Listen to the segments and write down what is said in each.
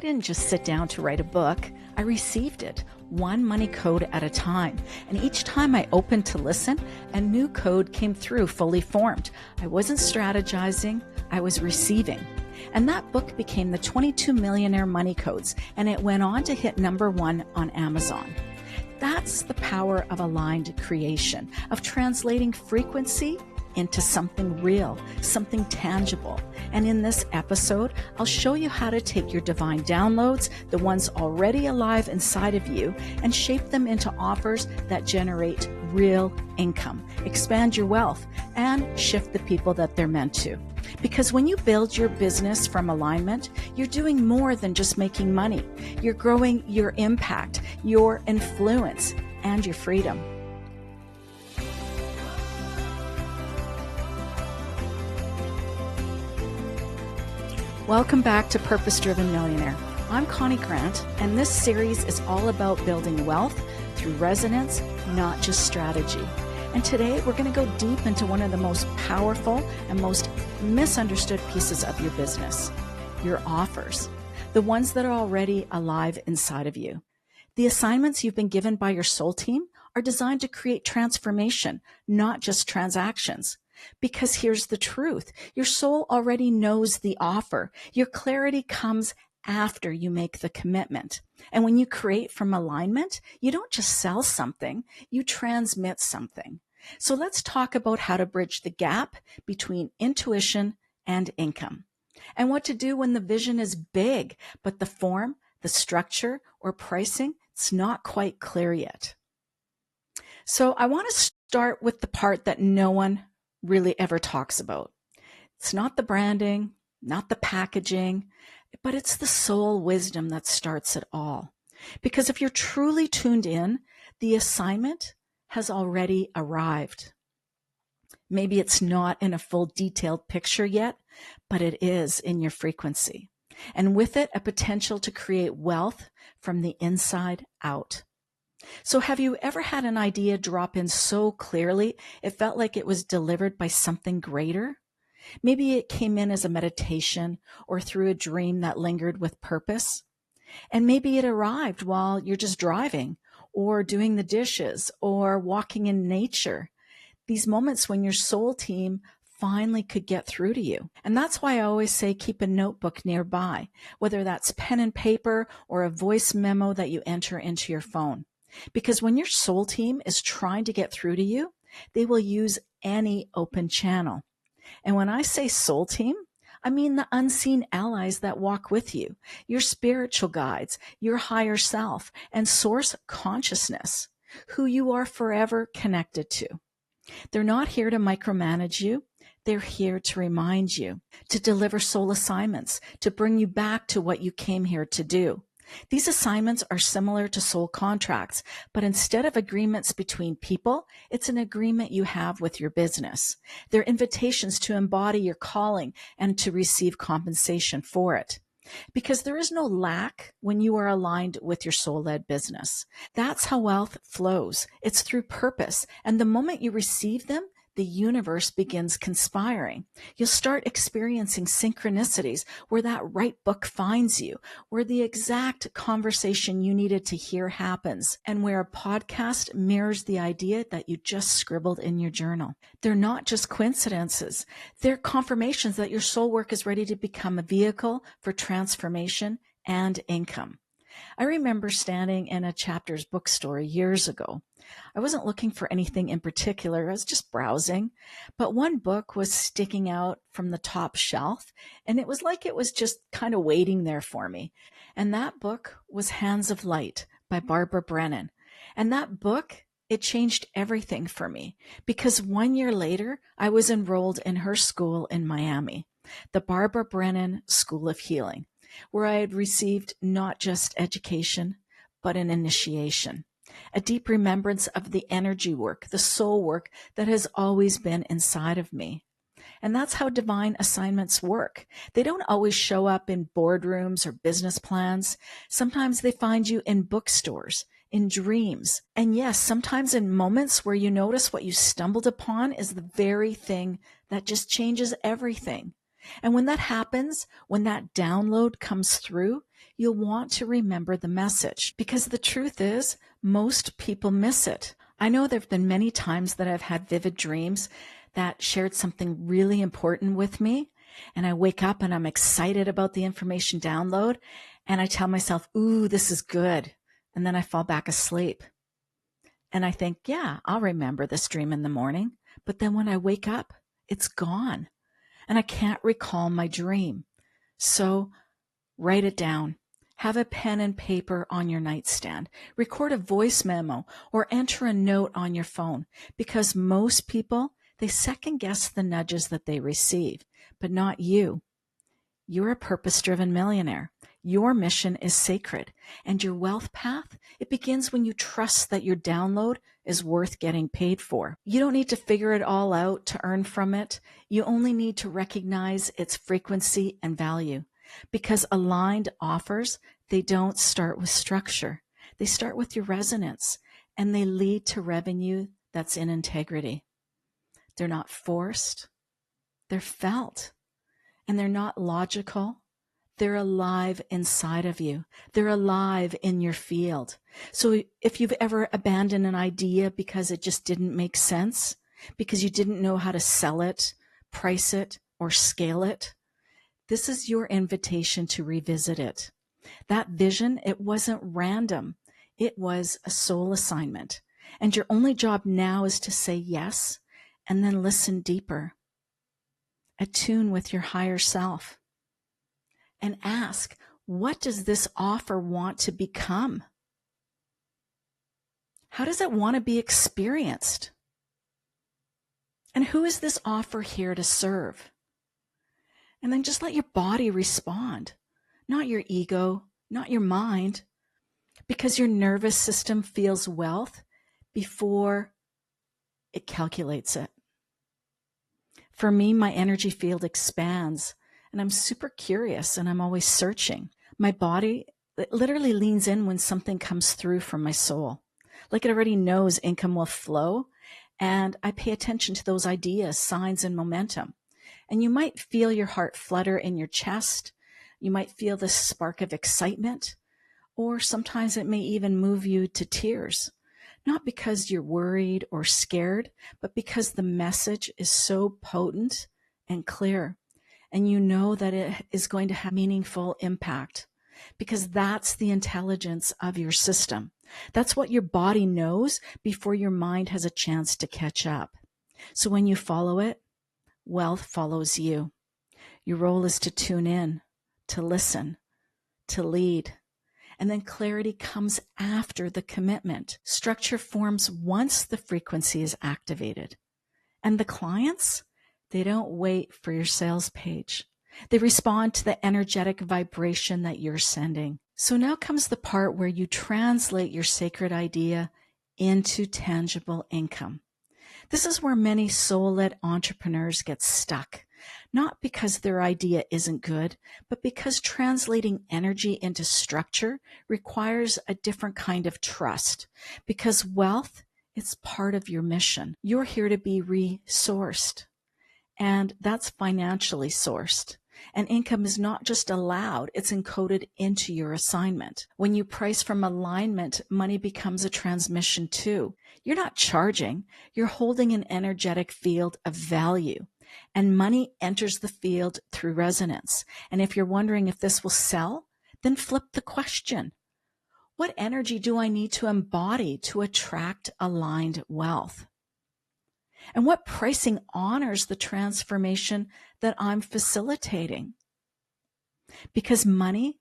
didn't just sit down to write a book. I received it, one money code at a time. And each time I opened to listen, a new code came through fully formed. I wasn't strategizing, I was receiving. And that book became the 22 Millionaire Money Codes, and it went on to hit #1 on Amazon. That's the power of aligned creation, of translating frequency into something real, something tangible. And in this episode, I'll show you how to take your divine downloads, the ones already alive inside of you, and shape them into offers that generate real income, expand your wealth, and shift the people that they're meant to. Because when you build your business from alignment, you're doing more than just making money. You're growing your impact, your influence, and your freedom. Welcome back to Purpose Driven Millionaire. I'm Connie Grant, and this series is all about building wealth through resonance, not just strategy. And today we're going to go deep into one of the most powerful and most misunderstood pieces of your business, your offers, the ones that are already alive inside of you. The assignments you've been given by your soul team are designed to create transformation, not just transactions. Because here's the truth. Your soul already knows the offer. Your clarity comes after you make the commitment. And when you create from alignment, you don't just sell something, you transmit something. So let's talk about how to bridge the gap between intuition and income, and what to do when the vision is big, but the form, the structure, or pricing, it's not quite clear yet. So I want to start with the part that no one really ever talks about. It's not the branding, not the packaging, but it's the soul wisdom that starts it all. Because if you're truly tuned in, the assignment has already arrived. Maybe it's not in a full detailed picture yet, but it is in your frequency. And with it, a potential to create wealth from the inside out. So have you ever had an idea drop in so clearly it felt like it was delivered by something greater? Maybe it came in as a meditation or through a dream that lingered with purpose. And maybe it arrived while you're just driving or doing the dishes or walking in nature. These moments when your soul team finally could get through to you. And that's why I always say keep a notebook nearby, whether that's pen and paper or a voice memo that you enter into your phone. Because when your soul team is trying to get through to you, they will use any open channel. And when I say soul team, I mean the unseen allies that walk with you, your spiritual guides, your higher self, and source consciousness, who you are forever connected to. They're not here to micromanage you. They're here to remind you, to deliver soul assignments, to bring you back to what you came here to do. These assignments are similar to soul contracts, but instead of agreements between people, it's an agreement you have with your business. They're invitations to embody your calling and to receive compensation for it. Because there is no lack when you are aligned with your soul-led business. That's how wealth flows. It's through purpose. And the moment you receive them, the universe begins conspiring. You'll start experiencing synchronicities where that right book finds you, where the exact conversation you needed to hear happens, and where a podcast mirrors the idea that you just scribbled in your journal. They're not just coincidences. They're confirmations that your soul work is ready to become a vehicle for transformation and income. I remember standing in a Chapters bookstore years ago. I wasn't looking for anything in particular. I was just browsing, but one book was sticking out from the top shelf, and it was like it was just kind of waiting there for me. And that book was Hands of Light by Barbara Brennan. And that book, it changed everything for me, because 1 year later, I was enrolled in her school in Miami, the Barbara Brennan School of Healing, where I had received not just education, but an initiation, a deep remembrance of the energy work, the soul work that has always been inside of me. And that's how divine assignments work. They don't always show up in boardrooms or business plans. Sometimes they find you in bookstores, in dreams. And yes, sometimes in moments where you notice what you stumbled upon is the very thing that just changes everything. And when that happens, when that download comes through, you'll want to remember the message, because the truth is, most people miss it. I know there have been many times that I've had vivid dreams that shared something really important with me, and I wake up and I'm excited about the information download, and I tell myself, ooh, this is good. And then I fall back asleep. And I think, yeah, I'll remember this dream in the morning. But then when I wake up, it's gone. And I can't recall my dream. So write it down. Have a pen and paper on your nightstand. Record a voice memo or enter a note on your phone, because most people, they second guess the nudges that they receive, but not you. You're a purpose-driven millionaire. Your mission is sacred, and your wealth path, it begins when you trust that your download is worth getting paid for. You don't need to figure it all out to earn from it. You only need to recognize its frequency and value, because aligned offers, they don't start with structure. They start with your resonance, and they lead to revenue that's in integrity. They're not forced. They're felt. And they're not logical. They're alive inside of you. They're alive in your field. So if you've ever abandoned an idea because it just didn't make sense, because you didn't know how to sell it, price it, or scale it, this is your invitation to revisit it. That vision, it wasn't random. It was a soul assignment. And your only job now is to say yes and then listen deeper. Attune with your higher self and ask, what does this offer want to become? How does it want to be experienced? And who is this offer here to serve? And then just let your body respond, not your ego, not your mind, because your nervous system feels wealth before it calculates it. For me, my energy field expands, and I'm super curious, and I'm always searching. My body, it literally leans in when something comes through from my soul. Like it already knows income will flow, and I pay attention to those ideas, signs, and momentum. And you might feel your heart flutter in your chest. You might feel this spark of excitement, or sometimes it may even move you to tears. Not because you're worried or scared, but because the message is so potent and clear. And you know that it is going to have meaningful impact, because that's the intelligence of your system. That's what your body knows before your mind has a chance to catch up. So when you follow it, wealth follows you. Your role is to tune in, to listen, to lead. And then clarity comes after the commitment. Structure forms once the frequency is activated. And the clients, they don't wait for your sales page. They respond to the energetic vibration that you're sending. So now comes the part where you translate your sacred idea into tangible income. This is where many soul-led entrepreneurs get stuck. Not because their idea isn't good, but because translating energy into structure requires a different kind of trust. Because wealth, it's part of your mission. You're here to be resourced, and that's financially sourced. And income is not just allowed, it's encoded into your assignment. When you price from alignment, money becomes a transmission too. You're not charging, you're holding an energetic field of value. And money enters the field through resonance. And if you're wondering if this will sell, then flip the question. What energy do I need to embody to attract aligned wealth? And what pricing honors the transformation that I'm facilitating? Because money,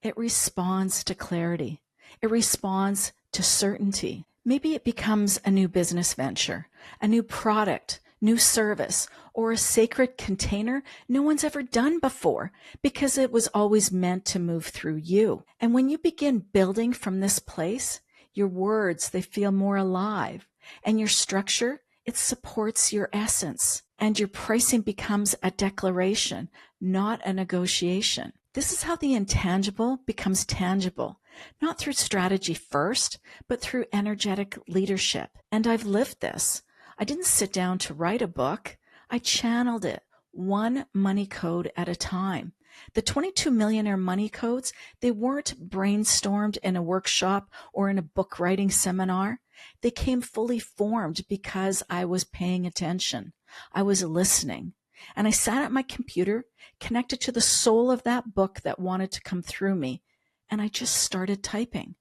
it responds to clarity. It responds to certainty. Maybe it becomes a new business venture, a new product, new service, or a sacred container no one's ever done before, because it was always meant to move through you. And when you begin building from this place, your words, they feel more alive, and your structure, it supports your essence, and your pricing becomes a declaration, not a negotiation. This is how the intangible becomes tangible, not through strategy first, but through energetic leadership. And I've lived this. I didn't sit down to write a book. I channeled it, one money code at a time. The 22 Millionaire Money Codes, they weren't brainstormed in a workshop or in a book writing seminar. They came fully formed because I was paying attention. I was listening. And I sat at my computer, connected to the soul of that book that wanted to come through me, and I just started typing.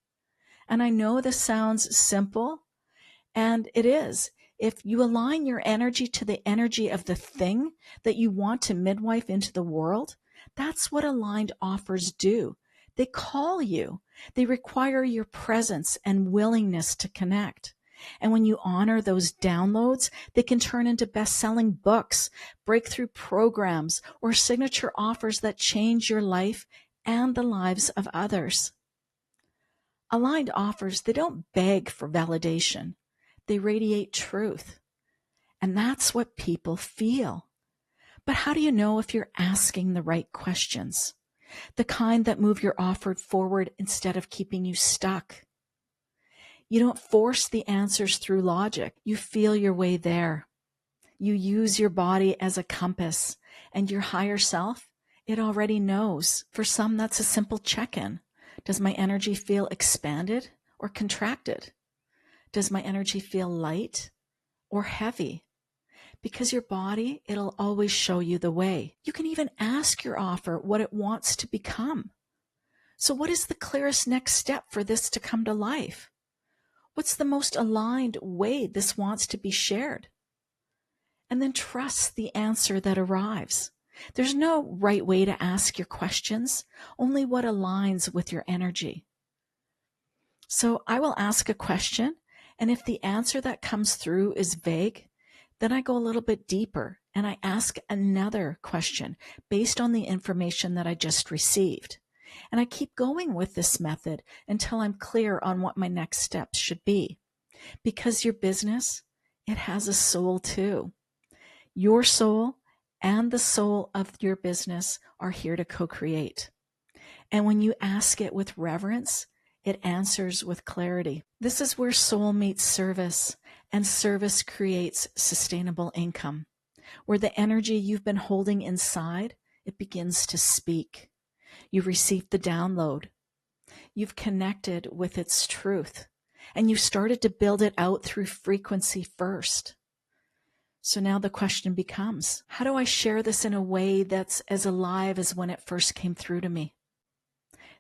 And I know this sounds simple, and it is. If you align your energy to the energy of the thing that you want to midwife into the world, that's what aligned offers do. They call you. They require your presence and willingness to connect. And when you honor those downloads, they can turn into best-selling books, breakthrough programs, or signature offers that change your life and the lives of others. Aligned offers, they don't beg for validation. They radiate truth. And that's what people feel. But how do you know if you're asking the right questions? The kind that move your offer forward instead of keeping you stuck. You don't force the answers through logic. You feel your way there. You use your body as a compass, and your higher self, it already knows. For some, that's a simple check-in. Does my energy feel expanded or contracted? Does my energy feel light or heavy? Because your body, it'll always show you the way. You can even ask your offer what it wants to become. So what is the clearest next step for this to come to life? What's the most aligned way this wants to be shared? And then trust the answer that arrives. There's no right way to ask your questions, only what aligns with your energy. So I will ask a question, and if the answer that comes through is vague, then I go a little bit deeper and I ask another question based on the information that I just received. And I keep going with this method until I'm clear on what my next steps should be. Because your business, it has a soul too. Your soul and the soul of your business are here to co-create. And when you ask it with reverence, it answers with clarity. This is where soul meets service, and service creates sustainable income, where the energy you've been holding inside, it begins to speak. You've received the download. You've connected with its truth, and you've started to build it out through frequency first. So now the question becomes, how do I share this in a way that's as alive as when it first came through to me?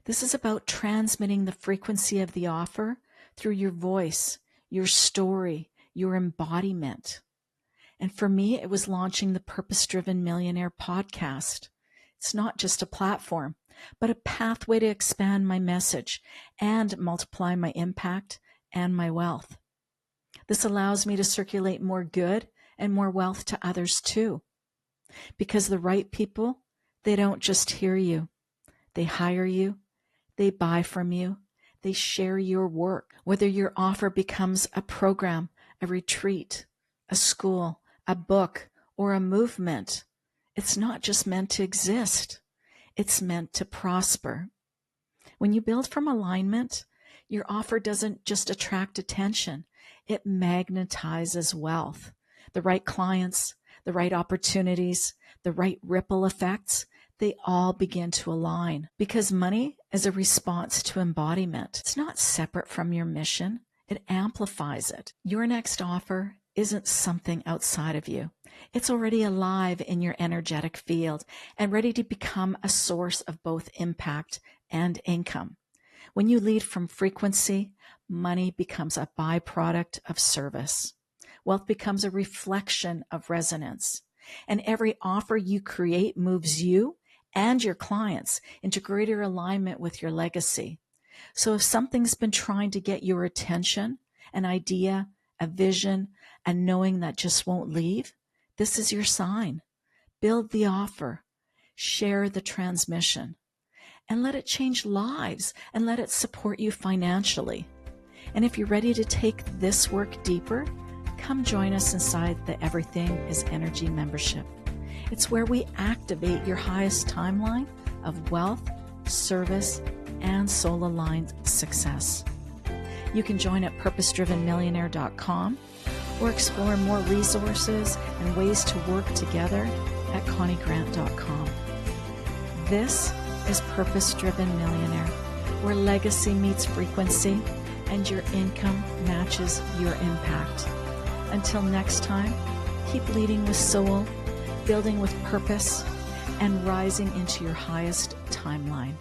This is about transmitting the frequency of the offer through your voice, your story, your embodiment. And for me, it was launching the Purpose Driven Millionaire podcast. It's not just a platform, but a pathway to expand my message and multiply my impact and my wealth. This allows me to circulate more good and more wealth to others too. Because the right people, they don't just hear you. They hire you. They buy from you. They share your work. Whether your offer becomes a program, a retreat, a school, a book, or a movement, it's not just meant to exist. It's meant to prosper. When you build from alignment, your offer doesn't just attract attention. It magnetizes wealth. The right clients, the right opportunities, the right ripple effects, they all begin to align because money is a response to embodiment. It's not separate from your mission. It amplifies it. Your next offer isn't something outside of you. It's already alive in your energetic field and ready to become a source of both impact and income. When you lead from frequency, money becomes a byproduct of service. Wealth becomes a reflection of resonance. And every offer you create moves you and your clients into greater alignment with your legacy. So if something's been trying to get your attention, an idea, a vision, a knowing that just won't leave, this is your sign. Build the offer, share the transmission, and let it change lives and let it support you financially. And if you're ready to take this work deeper, come join us inside the Everything is Energy membership. It's where we activate your highest timeline of wealth, service, and soul-aligned success. You can join at purposedrivenmillionaire.com or explore more resources and ways to work together at conniegrant.com. This is Purpose Driven Millionaire, where legacy meets frequency and your income matches your impact. Until next time, keep leading with soul, building with purpose, and rising into your highest timeline.